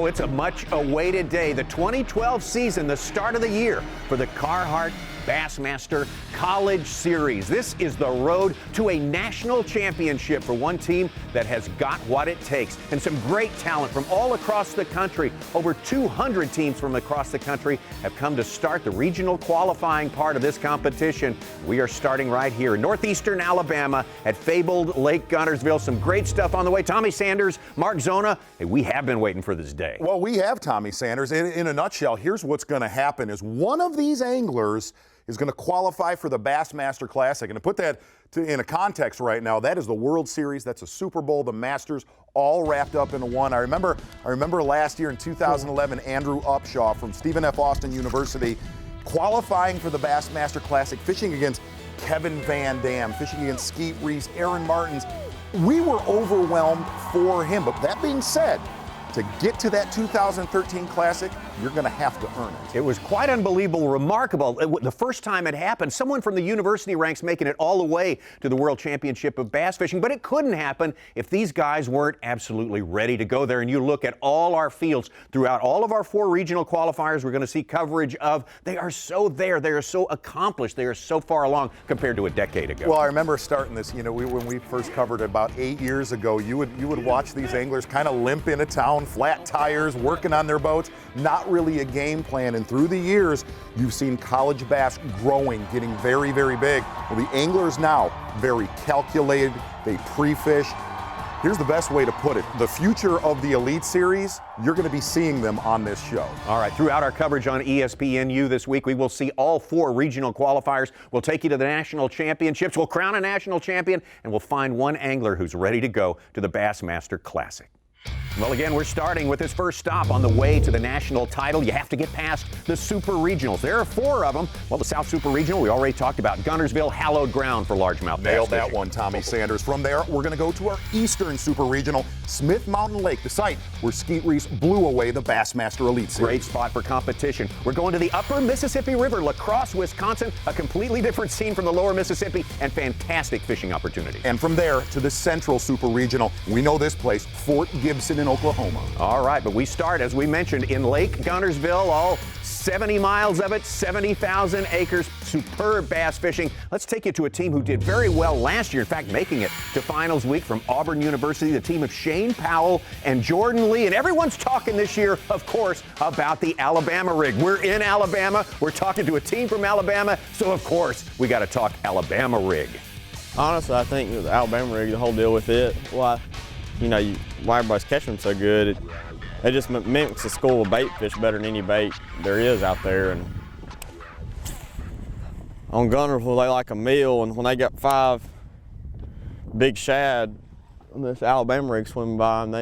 Oh, it's a much-awaited day. The 2012 season, the start of the year for the Carhartt Bassmaster College Series. This is the road to a national championship for one team that has got what it takes. And some great talent from all across the country. Over 200 teams from across the country have come to start the regional qualifying part of this competition. We are starting right here in northeastern Alabama at fabled Lake Guntersville. Some great stuff on the way. Tommy Sanders, Mark Zona. Hey, we have been waiting for this day. Well, we have Tommy Sanders. In a nutshell, here's what's going to happen is one of these anglers is going to qualify for the Bassmaster Classic. And to put that in a context right now, that is the World Series, that's a Super Bowl, the Masters, all wrapped up into one. I remember last year in 2011, Andrew Upshaw from Stephen F. Austin University qualifying for the Bassmaster Classic, fishing against Kevin Van Dam, fishing against Skeet Reese, Aaron Martins. We were overwhelmed for him. But that being said, to get to that 2013 Classic, you're going to have to earn it. It was quite unbelievable, remarkable. The first time it happened, someone from the university ranks making it all the way to the World Championship of Bass Fishing, but it couldn't happen if these guys weren't absolutely ready to go there. And you look at all our fields throughout all of our 4 regional qualifiers we're going to see coverage of. They are so there. They are so accomplished. They are so far along compared to a decade ago. Well, I remember starting this, when we first covered it about 8 years ago, you would watch these anglers kind of limp into town, flat tires, working on their boats, not really a game plan. And through the years, you've seen college bass growing, getting very, very big. Well, the anglers now, very calculated, they pre-fish. Here's the best way to put it. The future of the Elite Series, you're going to be seeing them on this show. All right, throughout our coverage on ESPNU this week, we will see all 4 regional qualifiers. We'll take you to the national championships. We'll crown a national champion, and we'll find one angler who's ready to go to the Bassmaster Classic. Well, again, we're starting with this first stop on the way to the national title. You have to get past the Super Regionals. There are 4 of them. Well, the South Super Regional, we already talked about. Guntersville, hallowed ground for largemouth bass Nailed that fishing. one, Tommy Sanders. From there, we're going to go to our Eastern Super Regional, Smith Mountain Lake, the site where Skeet Reese blew away the Bassmaster Elite Series. Great spot for competition. We're going to the upper Mississippi River, La Crosse, Wisconsin, a completely different scene from the lower Mississippi, and fantastic fishing opportunity. And from there to the Central Super Regional, we know this place, Fort Gibson in Oklahoma. All right, but we start, as we mentioned, in Lake Guntersville, all 70 miles of it, 70,000 acres, superb bass fishing. Let's take you to a team who did very well last year, in fact, making it to finals week from Auburn University, the team of Shane Powell and Jordan Lee. And everyone's talking this year, of course, about the Alabama rig. We're in Alabama. We're talking to a team from Alabama, so of course, we got to talk Alabama rig. Honestly, I think the Alabama rig, the whole deal with it, why everybody's catching them so good, it just mimics the school of bait fish better than any bait there is out there. And on Guntersville, they like a meal, and when they got 5 big shad on this Alabama rig swimming by, and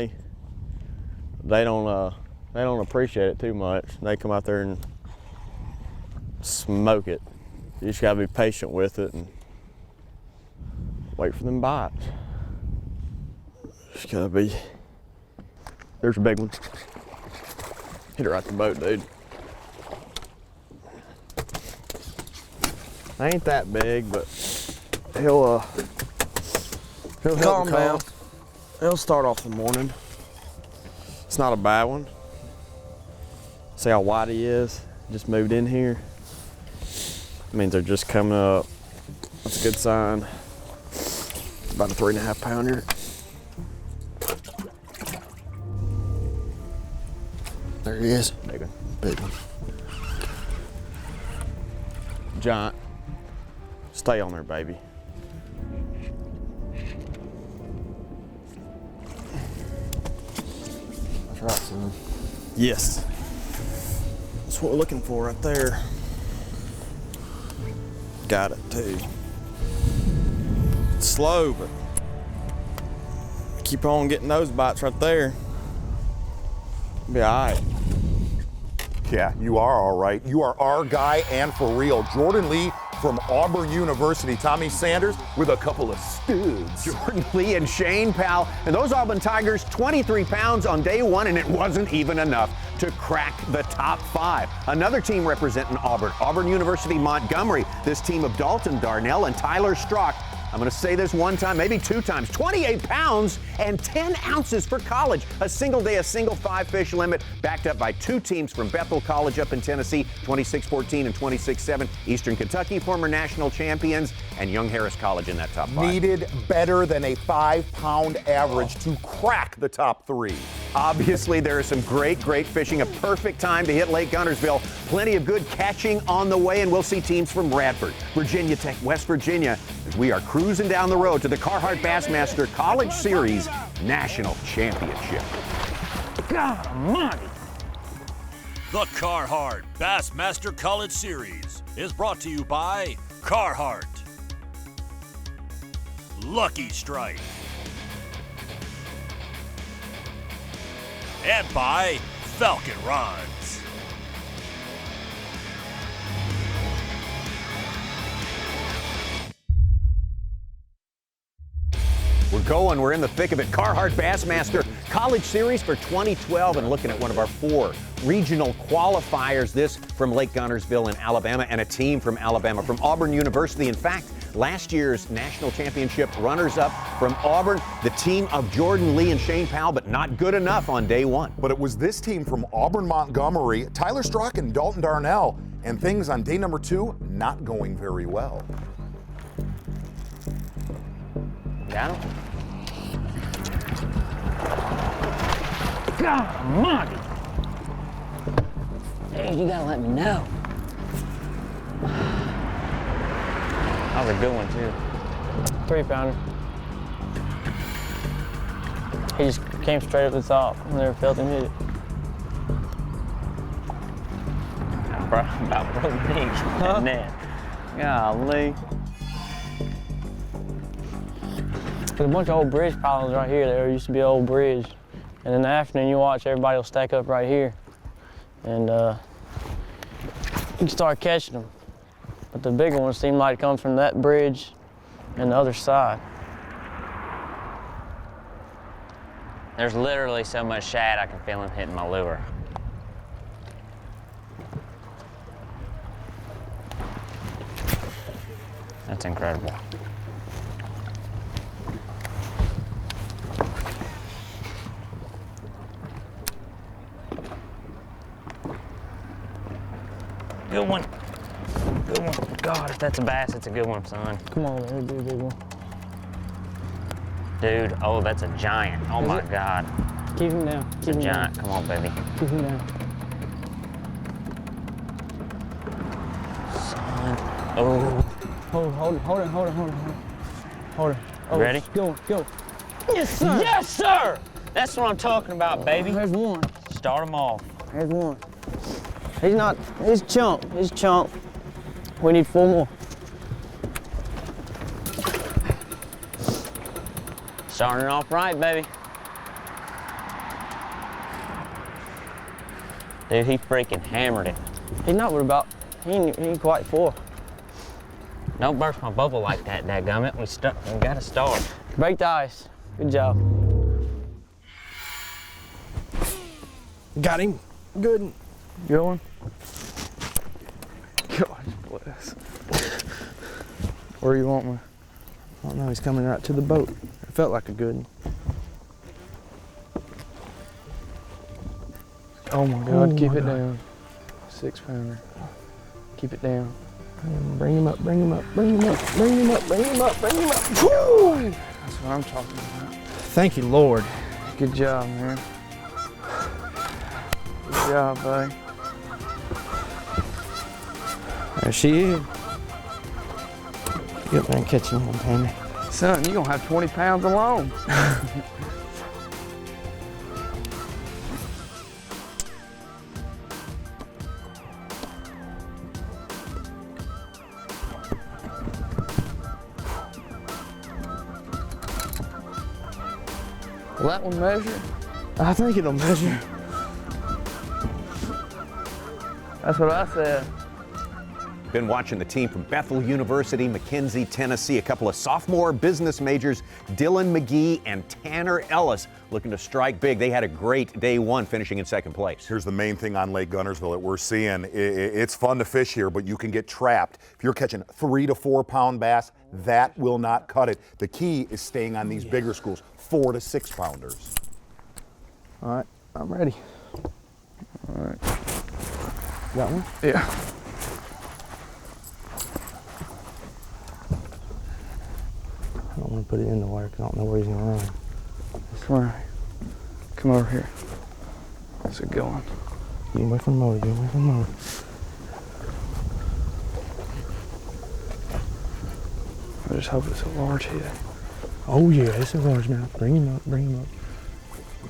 they don't appreciate it too much. They come out there and smoke it. You just gotta be patient with it and wait for them bites. Just gotta be. There's a big one. Hit it right the boat, dude. Ain't that big, but he'll help calm down. He'll start off the morning. It's not a bad one. See how wide he is? Just moved in here. It means they're just coming up. That's a good sign. About a 3.5 pounder. There he is. Big one. Big one. Giant. Stay on there, baby. That's right, son. Yes. That's what we're looking for right there. Got it, too. It's slow, but keep on getting those bites right there. Be all right. Yeah, you are all right. You are our guy, and for real. Jordan Lee from Auburn University. Tommy Sanders with a couple of studs. Jordan Lee and Shane Powell. And those Auburn Tigers, 23 pounds on day 1, and it wasn't even enough to crack the top 5. Another team representing Auburn, Auburn University Montgomery. This team of Dalton Darnell and Tyler Strock I'm going to say this one time, maybe two times. 28 pounds and 10 ounces for college. A single day, a single 5-fish limit, backed up by 2 teams from Bethel College up in Tennessee, 26-14 and 26-7. Eastern Kentucky, former national champions, and Young Harris College in that top 5. Needed better than a 5-pound average to crack the top 3. Obviously, there is some great fishing. A perfect time to hit Lake Guntersville. Plenty of good catching on the way, and we'll see teams from Radford, Virginia Tech, West Virginia, as we are cruising down the road to the Carhartt Bassmaster College Series National Championship. God almighty. The Carhartt Bassmaster College Series is brought to you by Carhartt, Lucky Strike, and by Falcon Rods. We're going. We're in the thick of it. Carhartt Bassmaster College Series for 2012, and looking at one of our 4 regional qualifiers. This from Lake Guntersville in Alabama, and a team from Alabama, from Auburn University. In fact, last year's national championship runners-up from Auburn, the team of Jordan Lee and Shane Powell, but not good enough on day 1. But it was this team from Auburn Montgomery, Tyler Strzok and Dalton Darnell, and things on day number 2 not going very well. Got him? God almighty. Hey, you gotta let me know. That was a good one, too. 3-pounder. He just came straight up the top. I never felt him hit it. About broke me. That net. Golly. There's a bunch of old bridge piles right here. There used to be an old bridge. And in the afternoon, you watch everybody will stack up right here. And you can start catching them. But the bigger ones seem like come from that bridge and the other side. There's literally so much shad I can feel him hitting my lure. That's incredible. Good one. Good one. God, if that's a bass, it's a good one, son. Come on, man, it'll be a big one. Dude, oh, that's a giant. Oh my God. Keep him down. It's a giant. Come on, baby. Keep him down. Son. Oh. Hold it. Oh, Ready? Go. Yes, sir. Yes, sir! That's what I'm talking about, baby. There's one. Start them off. There's one. He's chunk. We need 4 more. Starting it off right, baby. Dude, he freaking hammered it. He's not what about. He ain't quite 4. Don't burst my bubble like that, dadgummit. We gotta start. Break the ice. Good job. Got him. Good. Good one. God bless. Where you want me? I don't know, he's coming right to the boat. It felt like a good one. Oh my God, keep it down. 6-pounder. Keep it down. Bring him up. Woo! That's what I'm talking about. Thank you, Lord. Good job, man. Good job, buddy. There she is. Get up there and catch him one, Tammy. Son, you're gonna have 20 pounds alone. Will that one measure? I think it'll measure. That's what I said. Been watching the team from Bethel University, McKenzie, Tennessee, a couple of sophomore business majors, Dylan McGee and Tanner Ellis, looking to strike big. They had a great day one, finishing in second place. Here's the main thing on Lake Guntersville that we're seeing. It's fun to fish here, but you can get trapped. If you're catching 3 to 4 pound bass, that will not cut it. The key is staying on these bigger schools, 4 to 6 pounders. All right, I'm ready. All right. Got one? Yeah. I don't want to put it in the water because I don't know where he's going to run. Come on. Come over here. How's it going? Get away from the motor, get away from the motor. I just hope it's a large hit. Oh yeah, it's a large mouth. Bring him up, bring him up.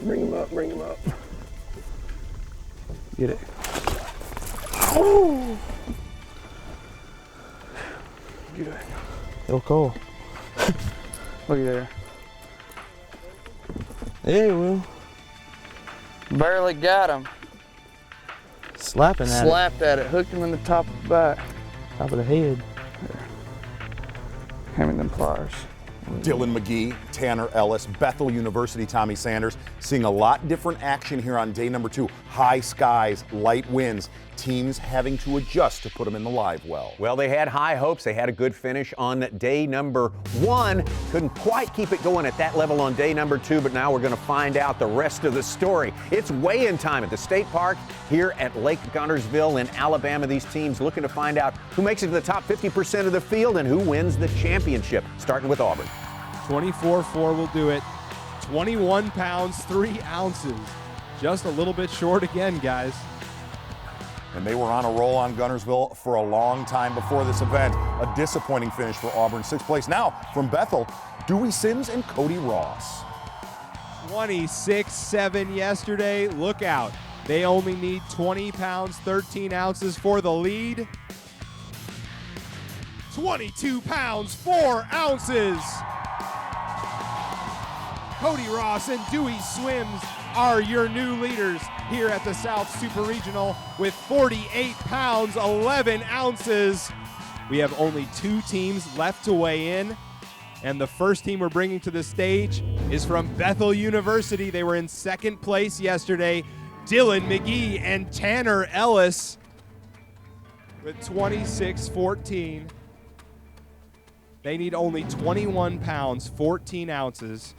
Bring him up, bring him up. Get it. Oh! Good. It'll call. Look there. Yeah, it will. Barely got him. Slapping at Slapped at it. Hooked him in the top of the back. it. Top of the head. Hand me them pliers. Dylan McGee, Tanner Ellis, Bethel University, Tommy Sanders. Seeing a lot different action here on day number 2. High skies, light winds, teams having to adjust to put them in the live well. Well, they had high hopes. They had a good finish on day number 1. Couldn't quite keep it going at that level on day number 2, but now we're going to find out the rest of the story. It's weigh-in time at the state park here at Lake Guntersville in Alabama. These teams looking to find out who makes it to the top 50% of the field and who wins the championship, starting with Auburn. 24-4 will do it. 21 pounds, 3 ounces. Just a little bit short again, guys. And they were on a roll on Guntersville for a long time before this event. A disappointing finish for Auburn. 6th place now from Bethel, Dewey Sims and Cody Ross. 26-7 yesterday. Look out. They only need 20 pounds, 13 ounces for the lead. 22 pounds, 4 ounces. Cody Ross and Dewey Swims are your new leaders here at the South Super Regional with 48 pounds, 11 ounces. We have only 2 teams left to weigh in, and the first team we're bringing to the stage is from Bethel University. They were in 2nd place yesterday. Dylan McGee and Tanner Ellis with 26-14. They need only 21 pounds, 14 ounces.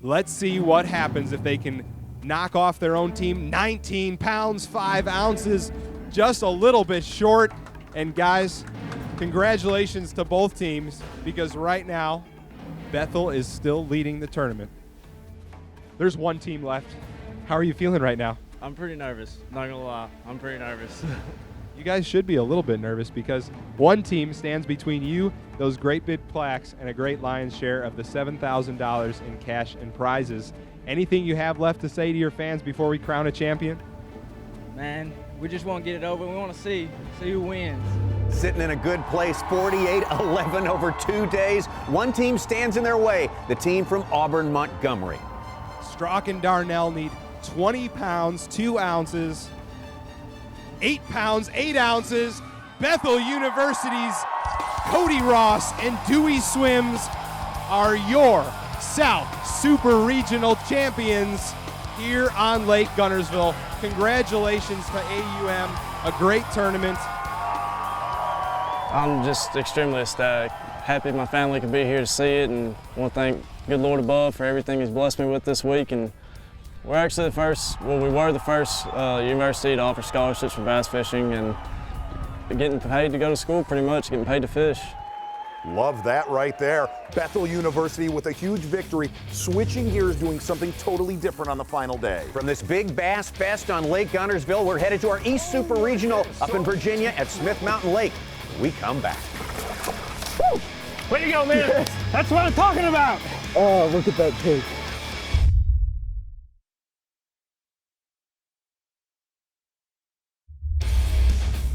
Let's see what happens if they can knock off their own team. 19 pounds, 5 ounces, just a little bit short. And guys, congratulations to both teams, because right now, Bethel is still leading the tournament. There's one team left. How are you feeling right now? I'm pretty nervous, not gonna lie. I'm pretty nervous. You guys should be a little bit nervous because one team stands between you, those great big plaques, and a great lion's share of the $7,000 in cash and prizes. Anything you have left to say to your fans before we crown a champion? Man, we just want to get it over. We want to see who wins. Sitting in a good place, 48-11 over 2 days. One team stands in their way, the team from Auburn Montgomery. Strock and Darnell need 20 pounds, 2 ounces. 8 pounds, 8 ounces. Bethel University's Cody Ross and Dewey Swims are your South Super Regional champions here on Lake Guntersville. Congratulations to AUM, a great tournament. I'm just extremely ecstatic. Happy my family could be here to see it, and want to thank good Lord above for everything He's blessed me with this week. And we're actually the first, well, we were the first university to offer scholarships for bass fishing, and getting paid to go to school pretty much, getting paid to fish. Love that right there. Bethel University with a huge victory, switching gears, doing something totally different on the final day. From this big Bass Fest on Lake Guntersville, we're headed to our East Super Regional up in Virginia at Smith Mountain Lake. When we come back. Woo! Way to go, man. Yes. That's what I'm talking about. Oh, look at that pig.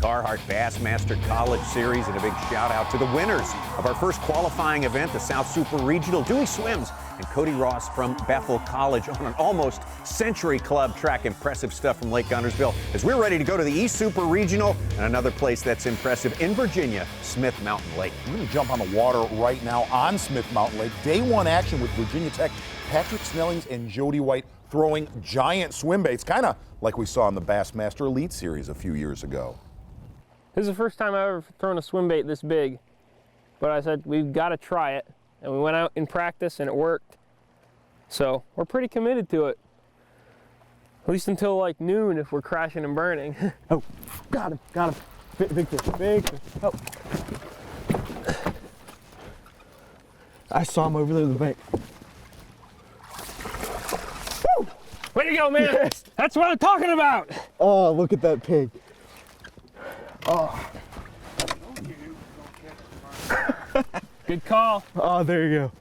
Carhartt Bassmaster College Series, and a big shout out to the winners of our first qualifying event, the South Super Regional, Dewey Swims and Cody Ross from Bethel College on an almost century club track. Impressive stuff from Lake Guntersville as we're ready to go to the East Super Regional and another place that's impressive in Virginia, Smith Mountain Lake. We're going to jump on the water right now on Smith Mountain Lake. Day one action with Virginia Tech, Patrick Snellings and Jody White throwing giant swim baits, kind of like we saw in the Bassmaster Elite Series a few years ago. This is the first time I've ever thrown a swim bait this big, but I said we've got to try it, and we went out in practice and it worked. So we're pretty committed to it, at least until like noon if we're crashing and burning. Oh, got him, big fish, big fish. Oh. I saw him over there in the bank. Woo! Way to go, man. Yes. That's what I'm talking about. Oh, look at that pig. Oh. Good call. Oh, there you go.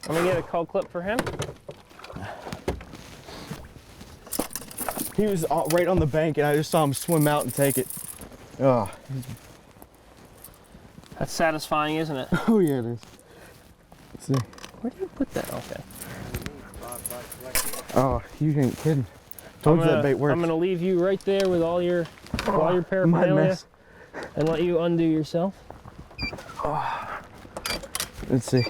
I'm gonna get a call clip for him. He was right on the bank, and I just saw him swim out and take it. Oh, That's satisfying, isn't it? oh yeah, it is. Let's see. Where did you put that? Okay. Oh, you ain't kidding. Told you that bait works. I'm gonna leave you right there with all your paraphernalia and let you undo yourself. Oh. Let's see.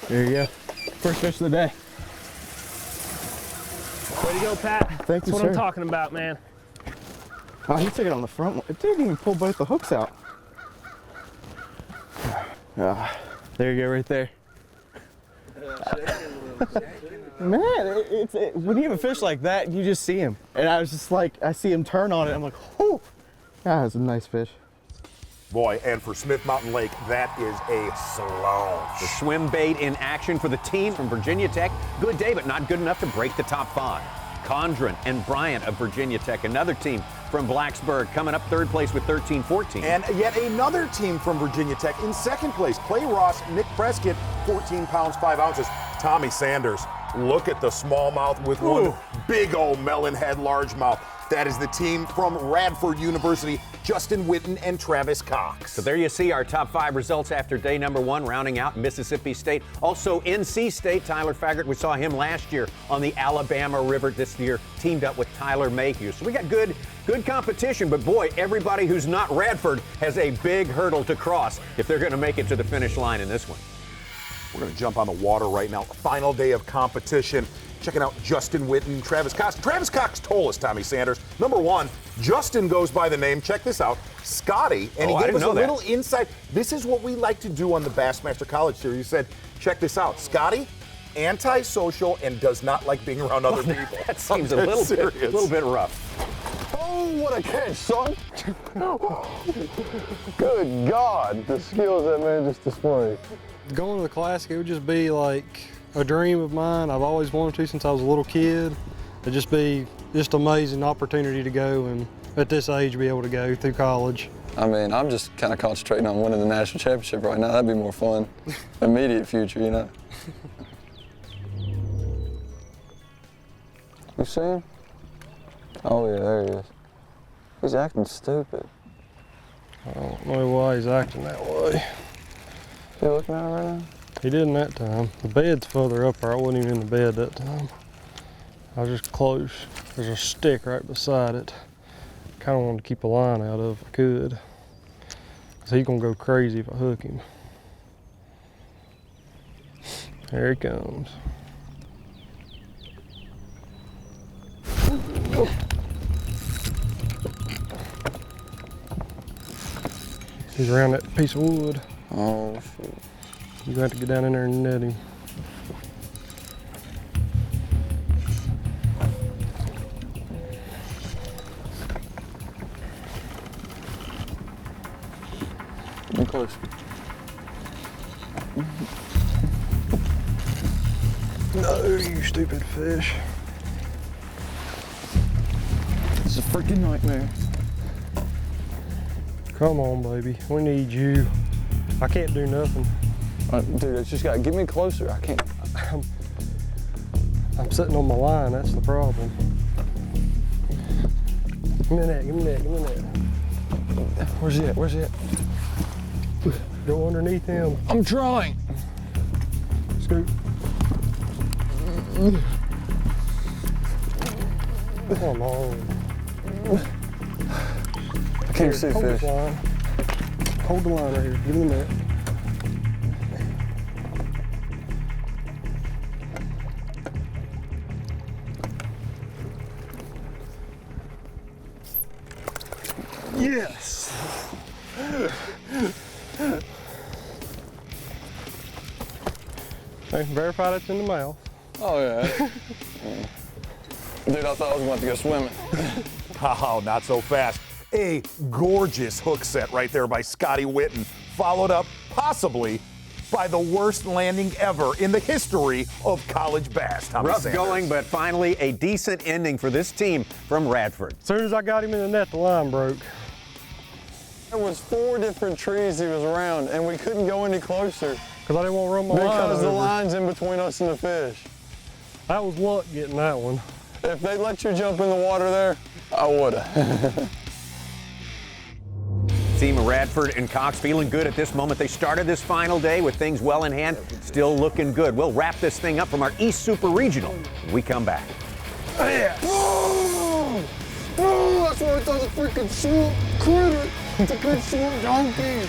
There you go. First fish of the day. Way to go, Pat. Thank you, That's what sir. I'm talking about, man. Oh, he took it on the front one. It didn't even pull both the hooks out. There you go, right there. Man, when you have a fish like that, you just see him. And I was just like, I see him turn on it. I'm like, oh, that's a nice fish. Boy, and for Smith Mountain Lake, that is a slouch. The swim bait in action for the team from Virginia Tech. Good day, but not good enough to break the top 5. Condren and Bryant of Virginia Tech, another team from Blacksburg, coming up third place with 13-14. And yet another team from Virginia Tech in second place. Clay Ross, Nick Prescott, 14 pounds, 5 ounces. Tommy Sanders, look at the smallmouth with one big old melon head largemouth. That is the team from Radford University, Justin Witten and Travis Cox. So there you see our top 5 results after day number 1, rounding out Mississippi State. Also NC State, Tyler Faggart, we saw him last year on the Alabama River. This year teamed up with Tyler Mayhew. So we got good competition, but boy, everybody who's not Radford has a big hurdle to cross if they're going to make it to the finish line in this one. We're going to jump on the water right now. Final day of competition. Checking out Justin Witten, Travis Cox. Travis Cox told us, Tommy Sanders, number 1, Justin goes by the name, check this out, Scotty, and he gave us a little insight. This is what we like to do on the Bassmaster College Series. He said, check this out, Scotty, antisocial and does not like being around other people. That seems a little bit rough. Oh, what a catch, son. Good God, the skills that man just displayed. Going to the Classic, it would just be like a dream of mine. I've always wanted to since I was a little kid. It'd just be just amazing opportunity to go and at this age be able to go through college. I mean, I'm just kind of concentrating on winning the national championship right now. That'd be more fun. Immediate future, you know. You see him? Oh yeah, there he is. He's acting stupid. I don't know why he's acting that way. You looking at him right now? He didn't that time. The bed's further up there. I wasn't even in the bed that time. I was just close. There's a stick right beside it. Kind of wanted to keep a line out of if I could. Cause he's gonna go crazy if I hook him. Here he comes. He's around that piece of wood. Oh shoot. You're gonna have to get down in there and net him. Get close. No, you stupid fish. It's a freaking nightmare. Come on, baby. We need you. I can't do nothing. Dude, it's just gotta get me closer. I can't. I'm sitting on my line. That's the problem. Give me that, give me that, give me that. Where's he at? Where's he at? Go underneath him. I'm trying. Scoop. Come on. I can't see Hold fish. the line. Hold the line right here. Give me that. Yes. Hey, verify that's in the mouth. Oh, yeah. Dude, I thought I was about to go swimming. Oh, not so fast. A gorgeous hook set right there by Scotty Whitten, followed up possibly by the worst landing ever in the history of college bass. Tommy Rough Sanders. going, but finally a decent ending for this team from Radford. As soon as I got him in the net, the line broke. There was 4 different trees he was around, and we couldn't go any closer. Because I didn't want to run my line Because the over. line's in between us and the fish. That was luck getting that one. If they let you jump in the water there, I would've. Team of Radford and Cox feeling good at this moment. They started this final day with things well in hand, still looking good. We'll wrap this thing up from our East Super Regional when we come back. Yes. Oh, that's what I thought, the freaking swamp critter. It's a big swamp donkey.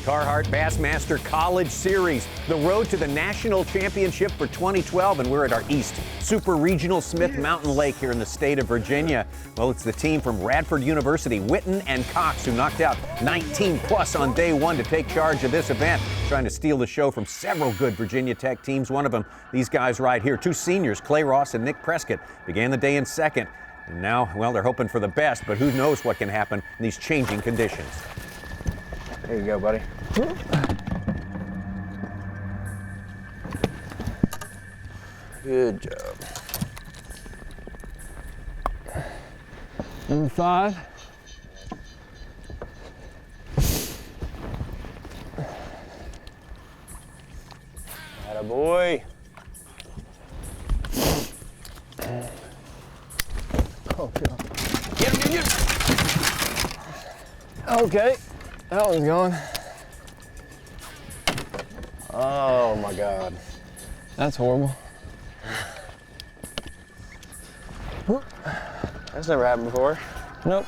Carhartt Bassmaster College Series, the road to the national championship for 2012, and we're at our East Super Regional Smith Mountain Lake here in the state of Virginia. Well, it's the team from Radford University, Whitten and Cox, who knocked out 19 plus on day one to take charge of this event, trying to steal the show from several good Virginia Tech teams. One of them, these guys right here, 2 seniors, Clay Ross and Nick Prescott, began the day in second. And now, well, they're hoping for the best, but who knows what can happen in these changing conditions. There you go, buddy. Good job. Number 5. Atta boy. Oh, God. Get him, get him. Okay, that one's going. Oh my God. That's horrible. That's never happened before. Nope.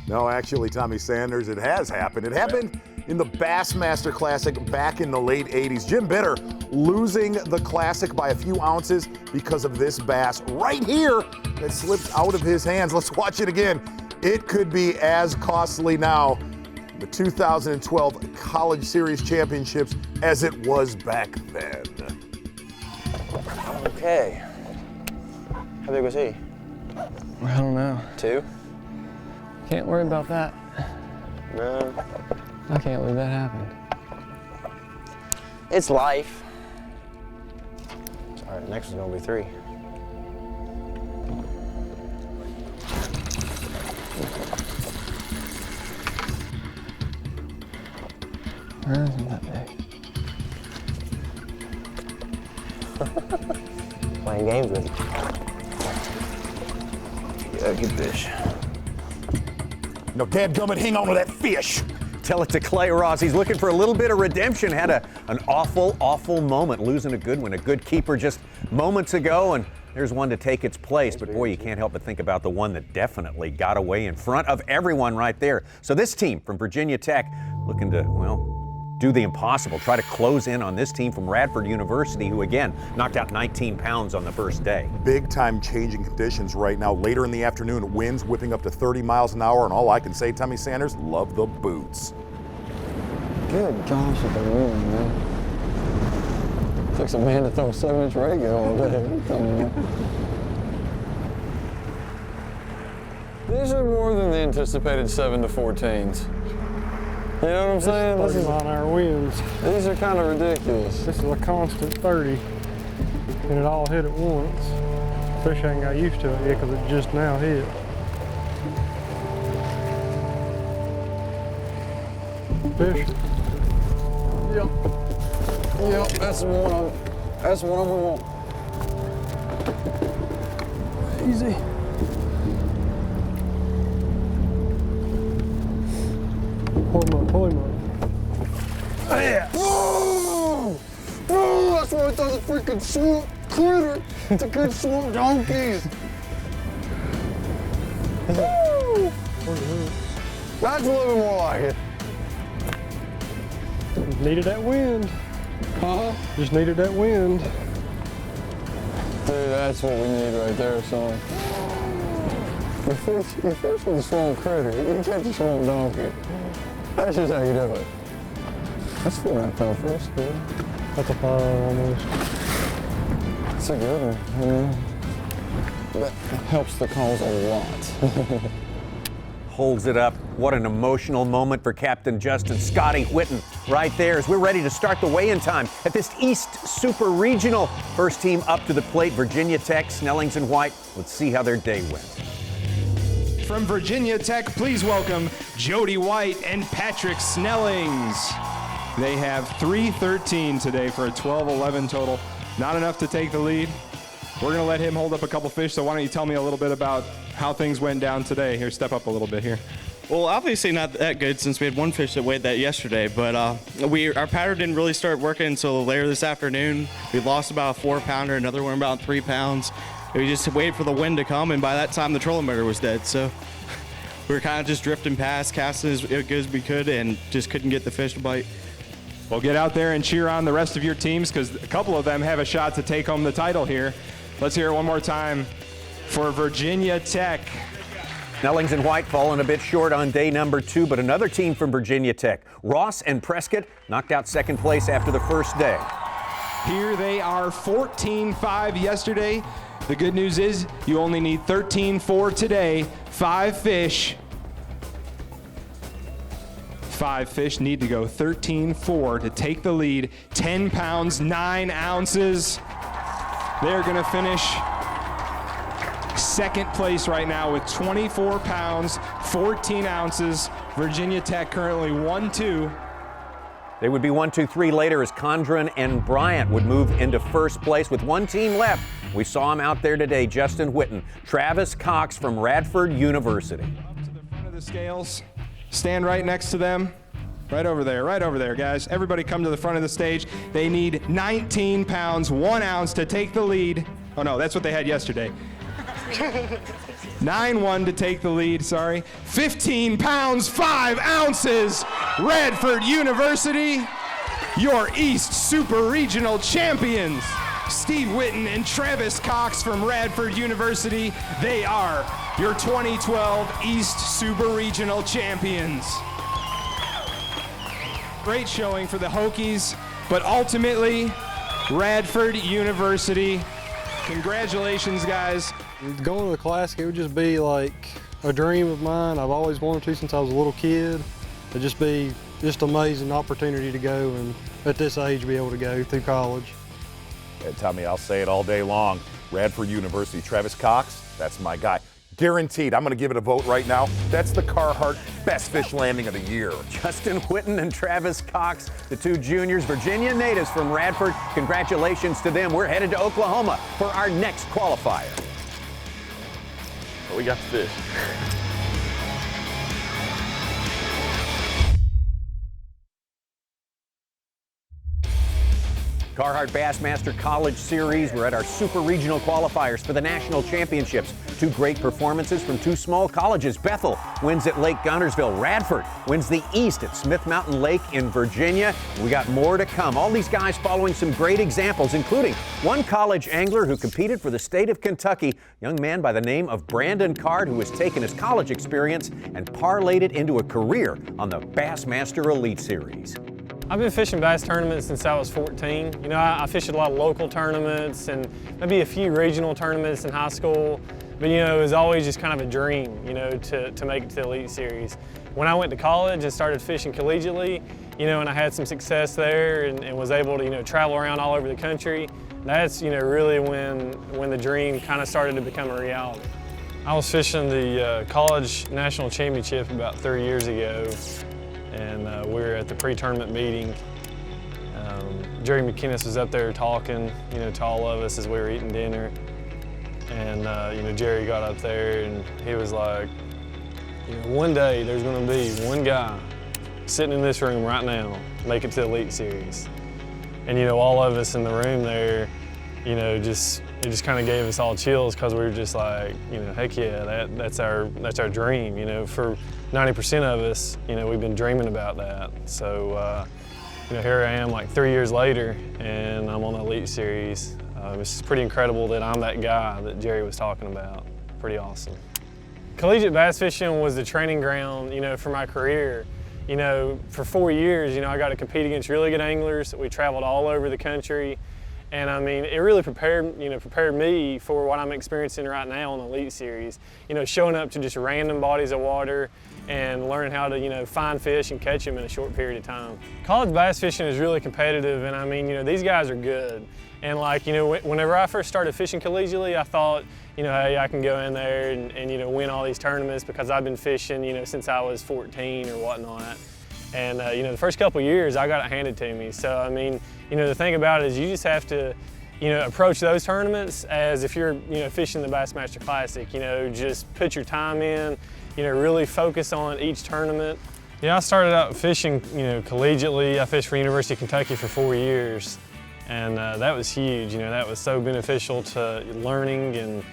No, actually, Tommy Sanders, it has happened. It happened in the Bassmaster Classic back in the late 80s. Jim Bitter losing the Classic by a few ounces because of this bass right here that slipped out of his hands. Let's watch it again. It could be as costly now, the 2012 College Series Championships, as it was back then. Okay. How big was he? I don't know. 2? Can't worry about that. No. I can't believe that happened. It's life. All right, next one's gonna be 3. That isn't that big. Playing games with you. Yeah, good fish. No, dadgummit, hang on to that fish. Tell it to Clay Ross. He's looking for a little bit of redemption. Had an awful moment, losing a good one. A good keeper just moments ago, and there's one to take its place. But boy, you can't help but think about the one that definitely got away in front of everyone right there. So this team from Virginia Tech looking to, well, do the impossible, try to close in on this team from Radford University, who again knocked out 19 pounds on the first day. Big time changing conditions right now. Later in the afternoon, winds whipping up to 30 miles an hour, and all I can say, Tommy Sanders, love the boots. Good gosh, at the wind, man. Takes a man to throw a 7-inch ray gun all day. These are more than the anticipated 7 to 14s. You know what I'm saying? This is 39-hour winds. These are kind of ridiculous. This is a constant 30, and it all hit at once. Fish ain't got used to it yet because it just now hit. Fish. Yep, that's the one we want. Easy. Pull him up. Yeah. Oh, that's what I thought the freaking swamp critter. It's a good swamp donkeys. Woo! That's a little bit more like it. Needed that wind. Huh? Just needed that wind. Dude, that's what we need right there, son. You fish with a swamp critter, you catch a swamp donkey. That's just how you do it. That's 4.5 fish, dude. That's a 5 almost. It's a good one. That helps the cause a lot. Holds it up. What an emotional moment for Captain Justin Scotty Whitten right there as we're ready to start the weigh-in time at this East Super Regional. First team up to the plate, Virginia Tech, Snellings and White. Let's see how their day went. From Virginia Tech, please welcome Jody White and Patrick Snellings. They have 3:13 today for a 12-11 total. Not enough to take the lead. We're going to let him hold up a couple fish, so why don't you tell me a little bit about how things went down today. Here, step up a little bit here. Well, obviously not that good since we had one fish that weighed that yesterday, but our pattern didn't really start working until later this afternoon. We lost about a 4-pounder, another one about 3 pounds. We just waited for the wind to come, and by that time the trolling motor was dead. So we were kind of just drifting past, casting as good as we could, and just couldn't get the fish to bite. Well, get out there and cheer on the rest of your teams because a couple of them have a shot to take home the title here. Let's hear it one more time for Virginia Tech. Snellings and White falling a bit short on day number 2, but another team from Virginia Tech, Ross and Prescott, knocked out second place after the first day. Here they are, 14-5 yesterday. The good news is you only need 13-4 today. 5 fish. 5 fish need to go 13-4 to take the lead. 10 pounds, 9 ounces. They're going to finish second place right now with 24 pounds, 14 ounces. Virginia Tech currently 1-2. They would be 1, 2, 3 later as Condren and Bryant would move into first place with one team left. We saw him out there today, Justin Whitten, Travis Cox from Radford University. Up to the front of the scales. Stand right next to them. Right over there, guys. Everybody come to the front of the stage. They need 19 pounds, 1 ounce to take the lead. Oh no, that's what they had yesterday. 9-1 to take the lead, sorry. 15 pounds, 5 ounces. Radford University, your East Super Regional champions. Steve Whitten and Travis Cox from Radford University, they are your 2012 East Super Regional champions. Great showing for the Hokies, but ultimately, Radford University. Congratulations, guys. Going to the Classic, it would just be like a dream of mine. I've always wanted to since I was a little kid. It'd just be just an amazing opportunity to go and at this age be able to go through college. And Tommy, I'll say it all day long. Radford University, Travis Cox, that's my guy. Guaranteed. I'm going to give it a vote right now. That's the Carhartt best fish landing of the year. Justin Whitten and Travis Cox, the 2 juniors, Virginia natives from Radford. Congratulations to them. We're headed to Oklahoma for our next qualifier. We got the fish. Carhartt Bassmaster College Series. We're at our Super Regional qualifiers for the national championships. 2 great performances from 2 small colleges. Bethel wins at Lake Guntersville. Radford wins the East at Smith Mountain Lake in Virginia. We got more to come. All these guys following some great examples, including one college angler who competed for the state of Kentucky, a young man by the name of Brandon Card, who has taken his college experience and parlayed it into a career on the Bassmaster Elite Series. I've been fishing bass tournaments since I was 14. You know, I fished a lot of local tournaments and maybe a few regional tournaments in high school. But, you know, it was always just kind of a dream, you know, to make it to the Elite Series. When I went to college and started fishing collegiately, you know, and I had some success there and was able to, you know, travel around all over the country, that's, you know, really when the dream kind of started to become a reality. I was fishing the college national championship about 3 years ago. And we were at the pre-tournament meeting. Jerry McInnes was up there talking, you know, to all of us as we were eating dinner. And you know, Jerry got up there and he was like, you know, one day there's going to be one guy sitting in this room right now, make it to the Elite Series. And you know, all of us in the room there, you know, it just kind of gave us all chills because we were just like, you know, heck yeah, that's our dream. You know, for 90% of us, you know, we've been dreaming about that. So, you know, here I am like 3 years later, and I'm on the Elite Series. It's pretty incredible that I'm that guy that Jerry was talking about. Pretty awesome. Collegiate bass fishing was the training ground, you know, for my career. You know, for 4 years, you know, I got to compete against really good anglers. We traveled all over the country. And I mean, it really prepared me for what I'm experiencing right now on the Elite Series. You know, showing up to just random bodies of water and learning how to, you know, find fish and catch them in a short period of time. College bass fishing is really competitive, and I mean, you know, these guys are good. And like, you know, whenever I first started fishing collegially, I thought, you know, hey, I can go in there and you know, win all these tournaments because I've been fishing, you know, since I was 14 or whatnot. And you know, the first couple of years, I got it handed to me. So I mean, you know, the thing about it is you just have to, you know, approach those tournaments as if you're, you know, fishing the Bassmaster Classic. You know, just put your time in, you know, really focus on each tournament. Yeah, I started out fishing, you know, collegiately. I fished for University of Kentucky for 4 years, and that was huge. You know, that was so beneficial to learning and,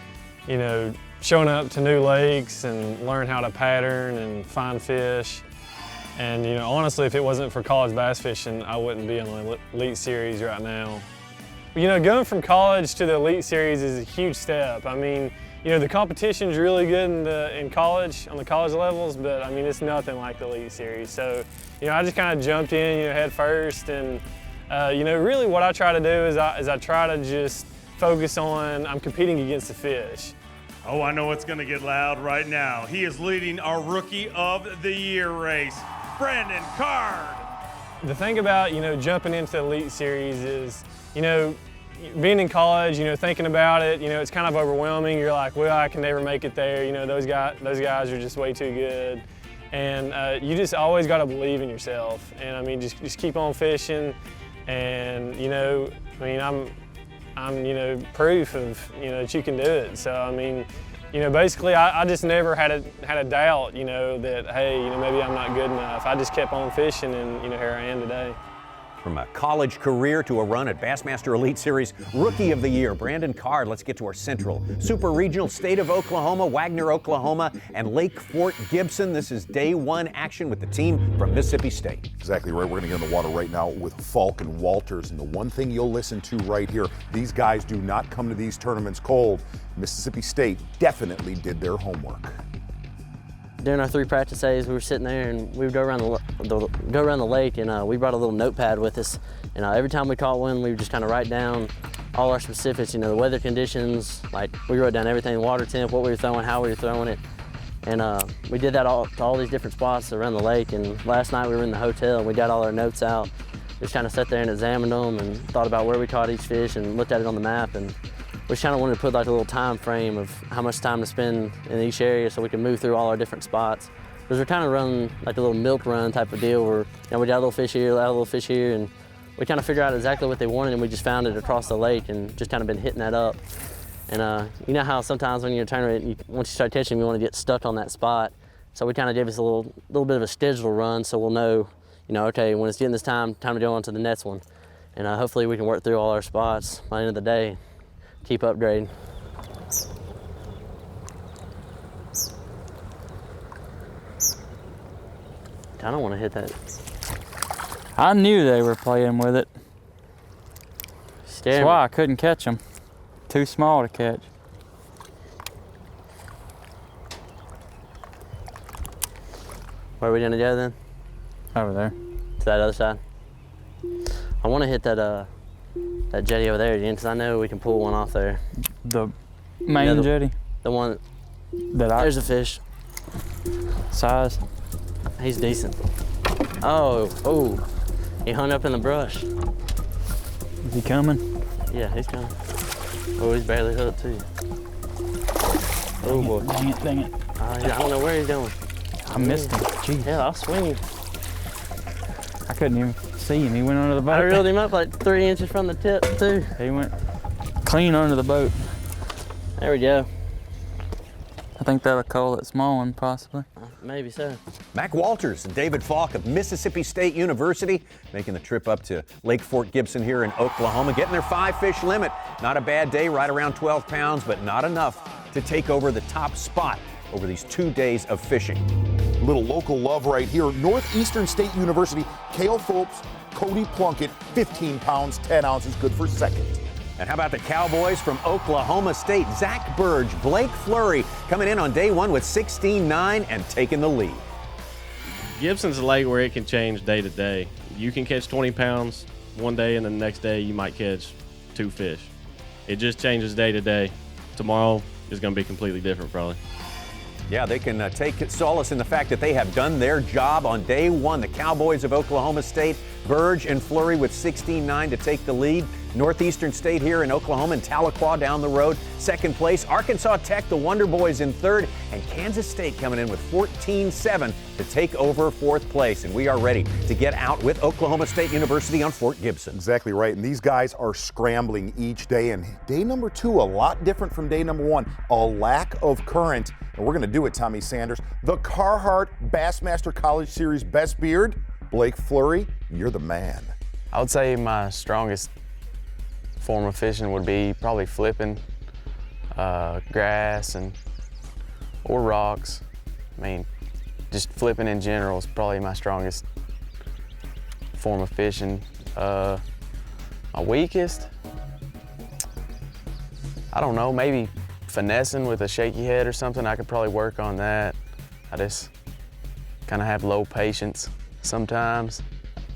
you know, showing up to new lakes and learn how to pattern and find fish. And you know, honestly, if it wasn't for college bass fishing, I wouldn't be on the Elite Series right now. You know, going from college to the Elite Series is a huge step. I mean, you know, the competition's really good in college, on the college levels, but I mean, it's nothing like the Elite Series. So, you know, I just kind of jumped in, you know, head first, and you know, really what I try to do is I try to just focus on, I'm competing against the fish. Oh, I know it's gonna get loud right now. He is leading our Rookie of the Year race, Brandon Card. The thing about, you know, jumping into the Elite Series is, you know, being in college, you know, thinking about it, you know, it's kind of overwhelming. You're like, well, I can never make it there. You know, those guys are just way too good. And you just always got to believe in yourself. And I mean, just keep on fishing. And, you know, I mean, I'm, you know, proof of, you know, that you can do it. So, I mean, you know, basically, I just never had a doubt, you know, that, hey, you know, maybe I'm not good enough. I just kept on fishing, and, you know, here I am today. From a college career to a run at Bassmaster Elite Series Rookie of the Year, Brandon Card. Let's get to our Central Super Regional, State of Oklahoma, Wagner, Oklahoma, and Lake Fort Gibson. This is day one action with the team from Mississippi State. Exactly right. We're going to get in the water right now with Falk and Walters. And the one thing you'll listen to right here, these guys do not come to these tournaments cold. Mississippi State definitely did their homework. During our 3 practice days, we were sitting there and we would go around the lake, and we brought a little notepad with us. And every time we caught one, we would just kind of write down all our specifics, you know, the weather conditions. Like, we wrote down everything, water temp, what we were throwing, how we were throwing it. And we did that to all these different spots around the lake. And last night we were in the hotel and we got all our notes out. Just kind of sat there and examined them and thought about where we caught each fish and looked at it on the map. And we just kind of wanted to put like a little time frame of how much time to spend in each area so we can move through all our different spots. Because we're kind of running like a little milk run type of deal where, you know, we got a little fish here, a little fish here, and we kind of figured out exactly what they wanted, and we just found it across the lake and just kind of been hitting that up. And you know how sometimes when you're in a tournament, once you start catching, you want to get stuck on that spot. So we kind of gave us a little bit of a schedule run so we'll know, you know, okay, when it's getting this time to go on to the next one. And hopefully we can work through all our spots by the end of the day. Keep upgrading. I don't want to hit that. I knew they were playing with it. That's why I couldn't catch them. Too small to catch. Where are we gonna go then? Over there. To that other side. I want to hit that jetty over there again, because I know we can pull one off there. The main jetty? The one there's a fish. Size? He's decent. Oh, he hung up in the brush. Is he coming? Yeah, he's coming. Oh, he's barely hooked too. Oh boy. Dang it. I don't know where he's going. I missed him. Jeez. Yeah, I'll swing him. I couldn't even see him. He went under the boat. I reeled him up like 3 inches from the tip too. He went clean under the boat. There we go. I think that'll call it small one, possibly. Maybe so. Mac Walters and David Falk of Mississippi State University making the trip up to Lake Fort Gibson here in Oklahoma, getting their 5-fish limit. Not a bad day, right around 12 pounds, but not enough to take over the top spot over these 2 days of fishing. A little local love right here. Northeastern State University, Cale Phillips, Cody Plunkett, 15 pounds, 10 ounces, good for second. And how about the Cowboys from Oklahoma State? Zach Burge, Blake Flurry coming in on day one with 16.9 and taking the lead. Gibson's a lake where it can change day to day. You can catch 20 pounds one day, and then the next day you might catch 2 fish. It just changes day to day. Tomorrow is going to be completely different probably. Yeah, they can take solace in the fact that they have done their job on day one. The Cowboys of Oklahoma State, Burge and Flurry with 16.9 to take the lead. Northeastern State here in Oklahoma and Tahlequah down the road, second place. Arkansas Tech, the Wonder Boys in third, and Kansas State coming in with 14.7 to take over fourth place. And we are ready to get out with Oklahoma State University on Fort Gibson. Exactly right, and these guys are scrambling each day, and day number 2, a lot different from day number 1, a lack of current. And we're gonna do it, Tommy Sanders. The Carhartt Bassmaster College Series best beard, Blake Flurry, you're the man. I would say my strongest form of fishing would be probably flipping, grass or rocks. I mean, just flipping in general is probably my strongest form of fishing. My weakest, I don't know, maybe finessing with a shaky head or something. I could probably work on that. I just kind of have low patience sometimes.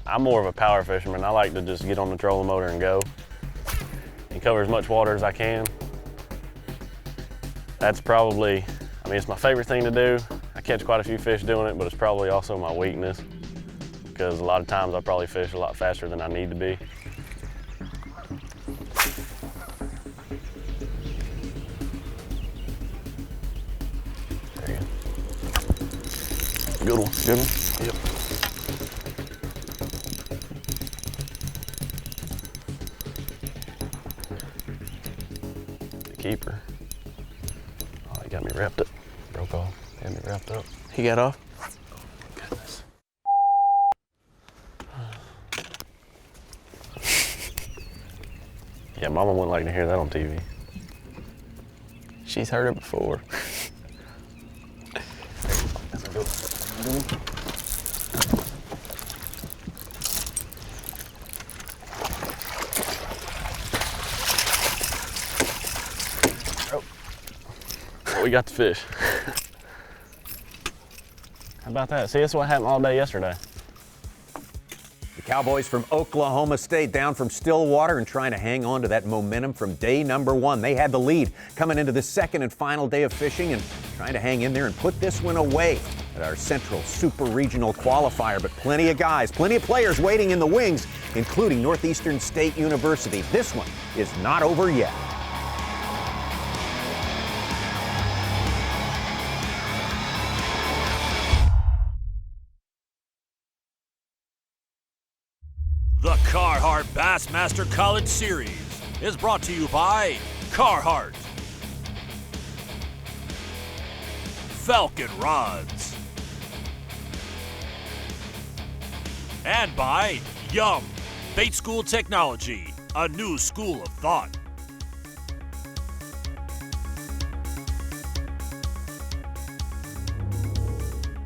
I'm more of a power fisherman. I like to just get on the trolling motor and go and cover as much water as I can. That's probably, I mean, it's my favorite thing to do. I catch quite a few fish doing it, but it's probably also my weakness because a lot of times I probably fish a lot faster than I need to be. There you go. Good one, good one. Yep. Keeper. Oh, he got me wrapped up. Broke off. Had me wrapped up. He got off? Goodness. Yeah, Mama wouldn't like to hear that on TV. She's heard it before. That's a good one. We got the fish. How about that? See, that's what happened all day yesterday. The Cowboys from Oklahoma State down from Stillwater and trying to hang on to that momentum from day number 1. They had the lead coming into the second and final day of fishing and trying to hang in there and put this one away at our Central Super Regional qualifier. But plenty of guys, plenty of players waiting in the wings, including Northeastern State University. This one is not over yet. The Carhartt Bassmaster College Series is brought to you by Carhartt, Falcon Rods, and by Yum, Bait School Technology, a new school of thought.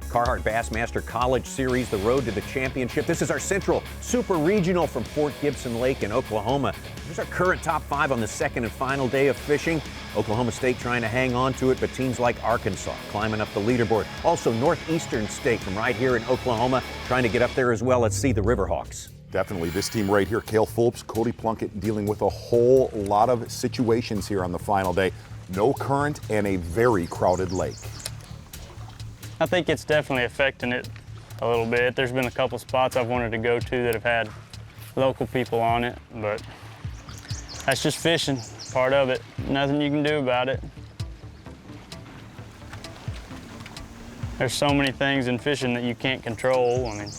Carhartt Bassmaster College Series, the road to the championship. This is our Central Super Regional from Fort Gibson Lake in Oklahoma. Here's our current top 5 on the second and final day of fishing. Oklahoma State trying to hang on to it, but teams like Arkansas climbing up the leaderboard. Also Northeastern State from right here in Oklahoma trying to get up there as well. Let's see the Riverhawks. Definitely this team right here, Cale Phillips, Cody Plunkett, dealing with a whole lot of situations here on the final day. No current and a very crowded lake. I think it's definitely affecting it a little bit. There's been a couple spots I've wanted to go to that have had local people on it, but that's just fishing, part of it. Nothing you can do about it. There's so many things in fishing that you can't control. I mean,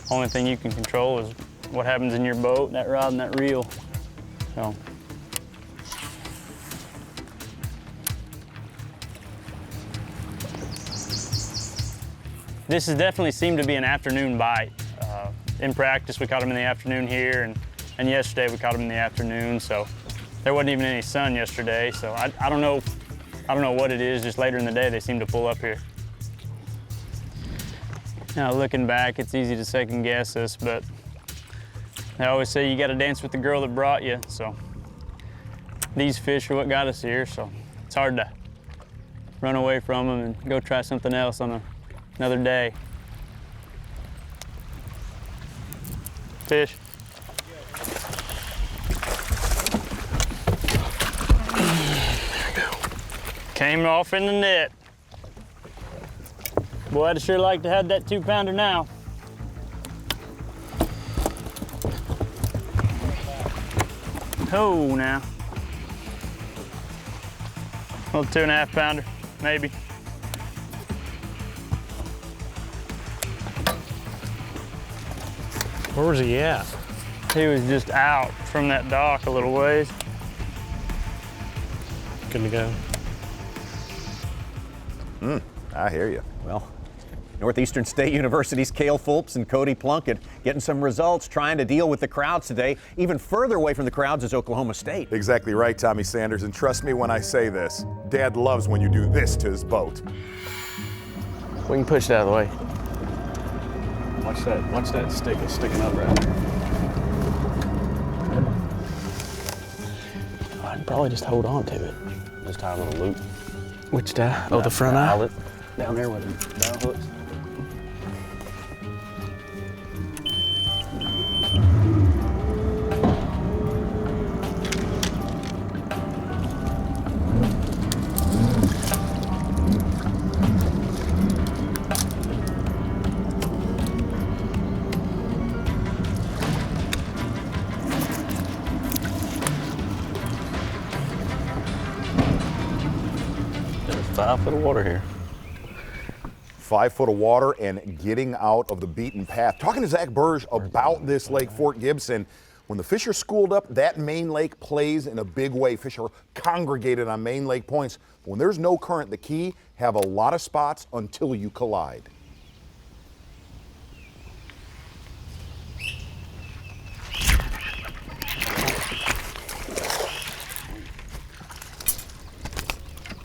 only thing you can control is what happens in your boat, that rod and that reel. So This has definitely seemed to be an afternoon bite. In practice, we caught them in the afternoon here, and yesterday we caught them in the afternoon. So there wasn't even any sun yesterday. So I don't know what it is. Just later in the day, they seem to pull up here. Now looking back, it's easy to second guess us, but they always say you got to dance with the girl that brought you. So these fish are what got us here. So it's hard to run away from them and go try something else on another day. Fish. Came off in the net. Boy, I'd sure like to have that 2-pounder now. Oh, now. A little 2.5-pounder, maybe. Where was he at? He was just out from that dock a little ways. Couldn't go. I hear you. Well, Northeastern State University's Cale Fulps and Cody Plunkett getting some results, trying to deal with the crowds today. Even further away from the crowds is Oklahoma State. Exactly right, Tommy Sanders. And trust me when I say this, Dad loves when you do this to his boat. We can push it out of the way. Watch that stick is sticking up right there. I'd probably just hold on to it. Just tie a little loop. Which die? Oh, the front eye? Outlet. Down there with the down hooks. There's 5 foot of water here. 5 foot of water and getting out of the beaten path. Talking to Zach Burge about this Lake Fort Gibson, when the fish are schooled up, that main lake plays in a big way. Fish are congregated on main lake points. But when there's no current, the key, have a lot of spots until you collide.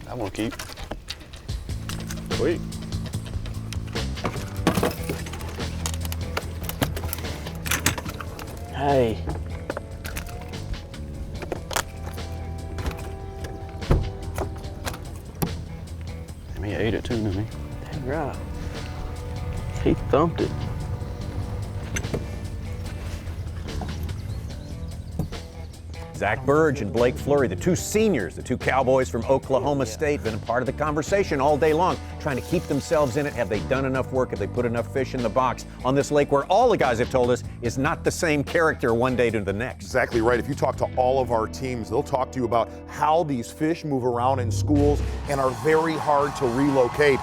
I want to keep. Sweet. Hey. And he ate it too, didn't he? That's right. He thumped it. Zach Burge and Blake Fleury, the two seniors, the two Cowboys from Oklahoma State, been a part of the conversation all day long, trying to keep themselves in it. Have they done enough work? Have they put enough fish in the box on this lake where all the guys have told us is not the same character one day to the next? Exactly right. If you talk to all of our teams, they'll talk to you about how these fish move around in schools and are very hard to relocate.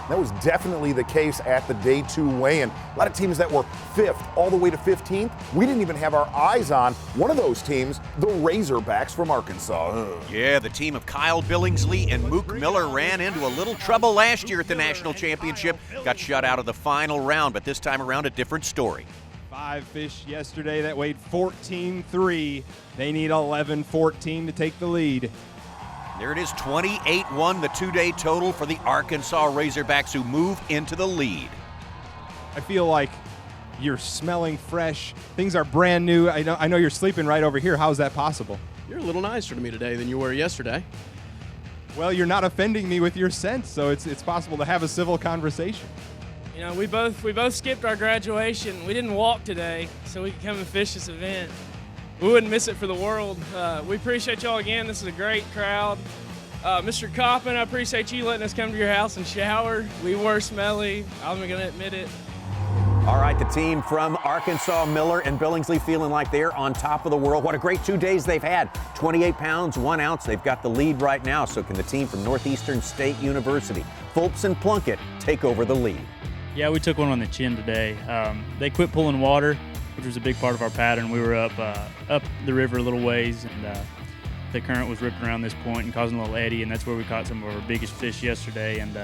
That was definitely the case at the Day 2 weigh-in. A lot of teams that were 5th all the way to 15th, we didn't even have our eyes on. One of those teams, the Razorbacks from Arkansas. Yeah, the team of Kyle Billingsley and Mook Miller ran into a little trouble last year at the national championship. Got shut out of the final round, but this time around a different story. 5 fish yesterday that weighed 14.3. They need 11.14 to take the lead. There it is, 28-1, the two-day total for the Arkansas Razorbacks, who move into the lead. I feel like you're smelling fresh. Things are brand new. I know you're sleeping right over here. How is that possible? You're a little nicer to me today than you were yesterday. Well, you're not offending me with your scent, so it's possible to have a civil conversation. You know, we both skipped our graduation. We didn't walk today, so we could come and fish this event. We wouldn't miss it for the world. We appreciate y'all again. This is a great crowd. Mr. Coppin, I appreciate you letting us come to your house and shower. We were smelly. I'm going to admit it. All right, the team from Arkansas, Miller and Billingsley, feeling like they're on top of the world. What a great 2 days they've had. 28 pounds, 1 ounce. They've got the lead right now. So can the team from Northeastern State University, Fulps and Plunkett, take over the lead? Yeah, we took one on the chin today. They quit pulling water, which was a big part of our pattern. We were up the river a little ways, and the current was ripping around this point and causing a little eddy, and that's where we caught some of our biggest fish yesterday. And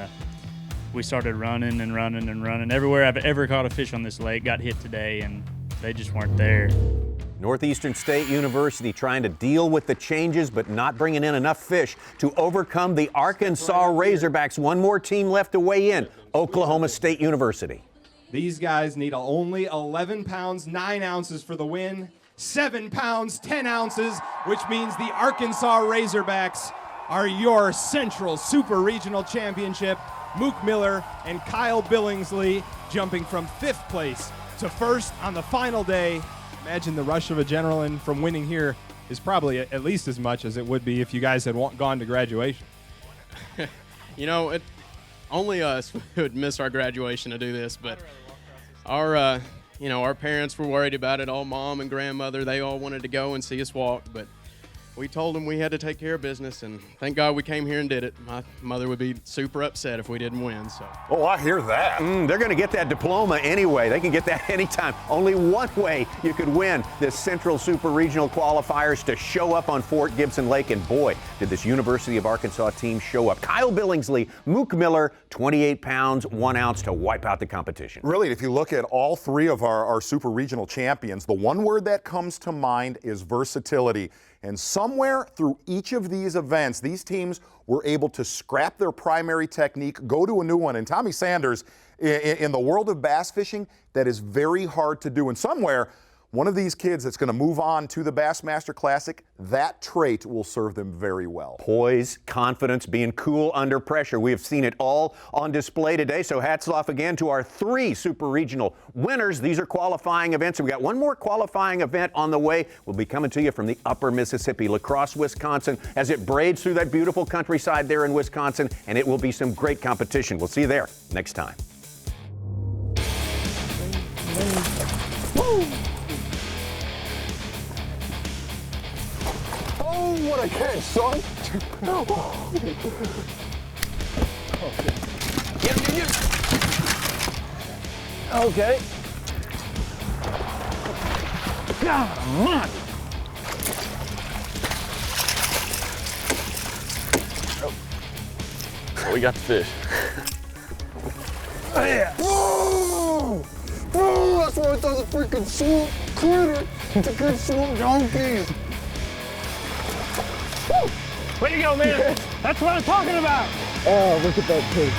we started running and running and running. Everywhere I've ever caught a fish on this lake got hit today, and they just weren't there. Northeastern State University trying to deal with the changes but not bringing in enough fish to overcome the Arkansas Razorbacks. One more team left to weigh in, Oklahoma State University. These guys need only 11 pounds, 9 ounces for the win. 7 pounds, 10 ounces, which means the Arkansas Razorbacks are your Central Super Regional Championship. Mook Miller and Kyle Billingsley jumping from 5th place to 1st on the final day. Imagine the rush of adrenaline from winning here is probably at least as much as it would be if you guys had gone to graduation. You know, only us would miss our graduation to do this, but our parents were worried about it. All mom and grandmother, they all wanted to go and see us walk, but we told them we had to take care of business, and thank God we came here and did it. My mother would be super upset if we didn't win. So. Oh, I hear that. They're going to get that diploma anyway. They can get that anytime. Only one way you could win this Central Super Regional qualifiers to show up on Fort Gibson Lake, and boy, did this University of Arkansas team show up. Kyle Billingsley, Mook Miller, 28 pounds, 1 ounce to wipe out the competition. Really, if you look at all 3 of our Super Regional champions, the one word that comes to mind is versatility. And somewhere through each of these events, these teams were able to scrap their primary technique, go to a new one. And Tommy Sanders, in the world of bass fishing, that is very hard to do. And somewhere, one of these kids that's going to move on to the Bassmaster Classic, that trait will serve them very well. Poise, confidence, being cool under pressure. We have seen it all on display today, so hats off again to our 3 Super Regional winners. These are qualifying events. We've got one more qualifying event on the way. We'll be coming to you from the upper Mississippi, La Crosse, Wisconsin, as it braids through that beautiful countryside there in Wisconsin, and it will be some great competition. We'll see you there next time. Woo! Oh, what a catch, son! Get him. Okay. Come on. We got the fish. Oh, yeah. Whoa! Whoa, that's why I thought the freaking swamp critter. It's a good swamp donkey. Way to go, man. That's what I'm talking about. Oh, look at that pig.